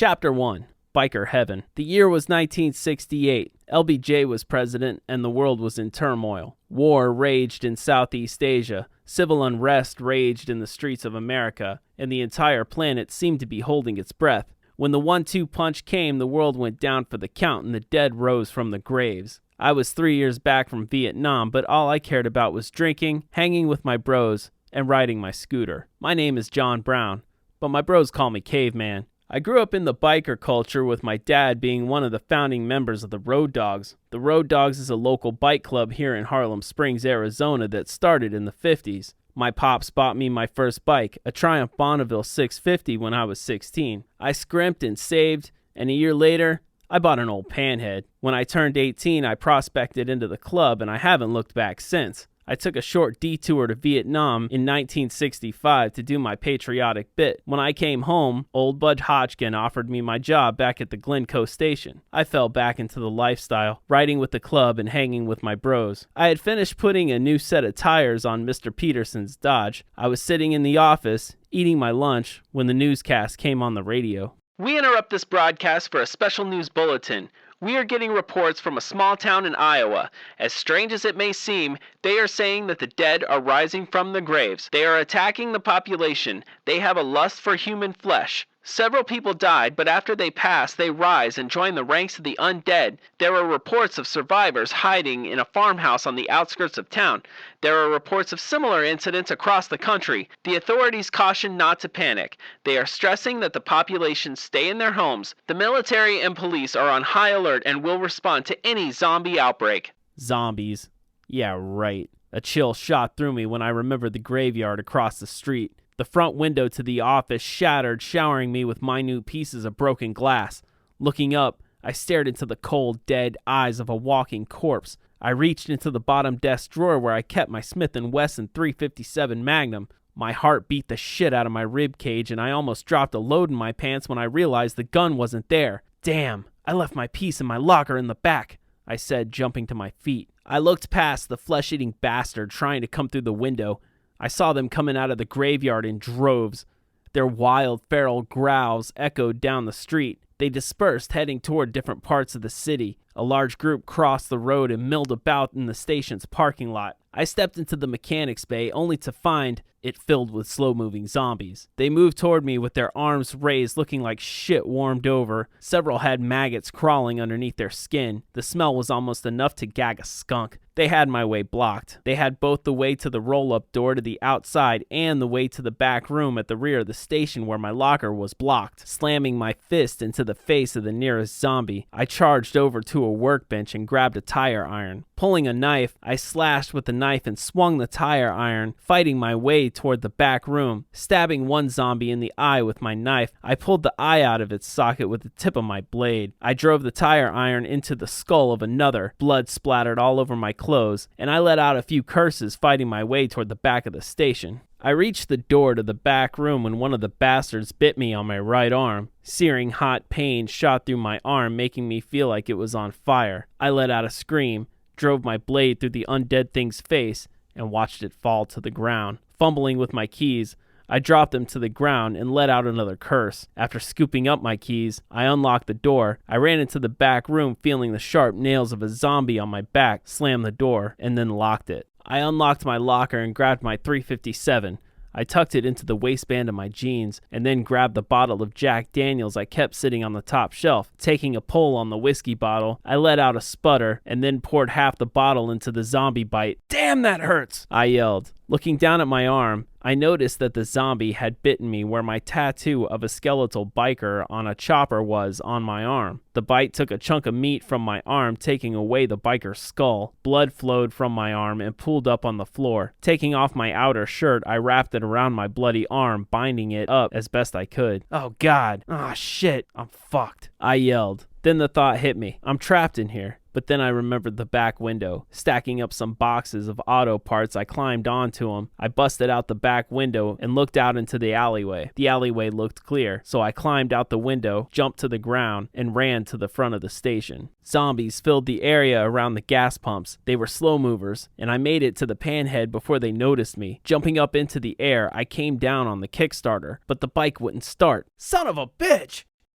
Chapter 1. Biker Heaven. The year was 1968. LBJ was president and the world was in turmoil. War raged in Southeast Asia. Civil unrest raged in the streets of America, and the entire planet seemed to be holding its breath. When the 1-2 punch came, the world went down for the count and the dead rose from the graves. I was 3 years back from Vietnam, but all I cared about was drinking, hanging with my bros, and riding my scooter. My name is John Brown, but my bros call me Caveman. I grew up in the biker culture with my dad being one of the founding members of the Road Dogs. The Road Dogs is a local bike club here in Harlem Springs, Arizona that started in the 50s. My pops bought me my first bike, a Triumph Bonneville 650 when I was 16. I scrimped and saved, and a year later, I bought an old Panhead. When I turned 18, I prospected into the club, and I haven't looked back since. I took a short detour to Vietnam in 1965 to do my patriotic bit. When I came home, old Bud Hodgkin offered me my job back at the Glencoe station. I fell back into the lifestyle, riding with the club and hanging with my bros. I had finished putting a new set of tires on Mr. Peterson's Dodge. I was sitting in the office, eating my lunch, when the newscast came on the radio. We interrupt this broadcast for a special news bulletin. We are getting reports from a small town in Iowa. As strange as it may seem, they are saying that the dead are rising from the graves. They are attacking the population. They have a lust for human flesh. Several people died, but after they pass, they rise and join the ranks of the undead. There are reports of survivors hiding in a farmhouse on the outskirts of town. There are reports of similar incidents across the country. The authorities caution not to panic. They are stressing that the population stay in their homes. The military and police are on high alert and will respond to any zombie outbreak. Zombies. Yeah, right. A chill shot through me when I remembered the graveyard across the street. The front window to the office shattered, showering me with minute pieces of broken glass. Looking up, I stared into the cold, dead eyes of a walking corpse. I reached into the bottom desk drawer where I kept my Smith & Wesson .357 Magnum. My heart beat the shit out of my rib cage, and I almost dropped a load in my pants when I realized the gun wasn't there. Damn, I left my piece in my locker in the back, I said, jumping to my feet. I looked past the flesh-eating bastard trying to come through the window. I saw them coming out of the graveyard in droves. Their wild, feral growls echoed down the street. They dispersed, heading toward different parts of the city. A large group crossed the road and milled about in the station's parking lot. I stepped into the mechanics bay only to find it filled with slow-moving zombies. They moved toward me with their arms raised, looking like shit warmed over. Several had maggots crawling underneath their skin. The smell was almost enough to gag a skunk. They had my way blocked. They had both the way to the roll-up door to the outside and the way to the back room at the rear of the station where my locker was blocked. Slamming my fist into the face of the nearest zombie, I charged over to a workbench and grabbed a tire iron. Pulling a knife, I slashed with the knife and swung the tire iron, fighting my way toward the back room. Stabbing one zombie in the eye with my knife, I pulled the eye out of its socket with the tip of my blade. I drove the tire iron into the skull of another. Blood splattered all over my clothes, and I let out a few curses fighting my way toward the back of the station. I reached the door to the back room when one of the bastards bit me on my right arm. Searing hot pain shot through my arm, making me feel like it was on fire. I let out a scream, drove my blade through the undead thing's face, and watched it fall to the ground. Fumbling with my keys, I dropped them to the ground and let out another curse. After scooping up my keys, I unlocked the door. I ran into the back room feeling the sharp nails of a zombie on my back, slammed the door, and then locked it. I unlocked my locker and grabbed my .357. I tucked it into the waistband of my jeans and then grabbed the bottle of Jack Daniels I kept sitting on the top shelf. Taking a pull on the whiskey bottle, I let out a sputter and then poured half the bottle into the zombie bite. "Damn, that hurts!" I yelled. Looking down at my arm, I noticed that the zombie had bitten me where my tattoo of a skeletal biker on a chopper was on my arm. The bite took a chunk of meat from my arm, taking away the biker's skull. Blood flowed from my arm and pooled up on the floor. Taking off my outer shirt, I wrapped it around my bloody arm, binding it up as best I could. "Oh God. Oh shit. I'm fucked," I yelled. Then the thought hit me. I'm trapped in here. But then I remembered the back window. Stacking up some boxes of auto parts, I climbed onto them. I busted out the back window and looked out into the alleyway. The alleyway looked clear, so I climbed out the window, jumped to the ground, and ran to the front of the station. Zombies filled the area around the gas pumps. They were slow movers, and I made it to the panhead before they noticed me. Jumping up into the air, I came down on the Kickstarter, but the bike wouldn't start. "Son of a bitch!"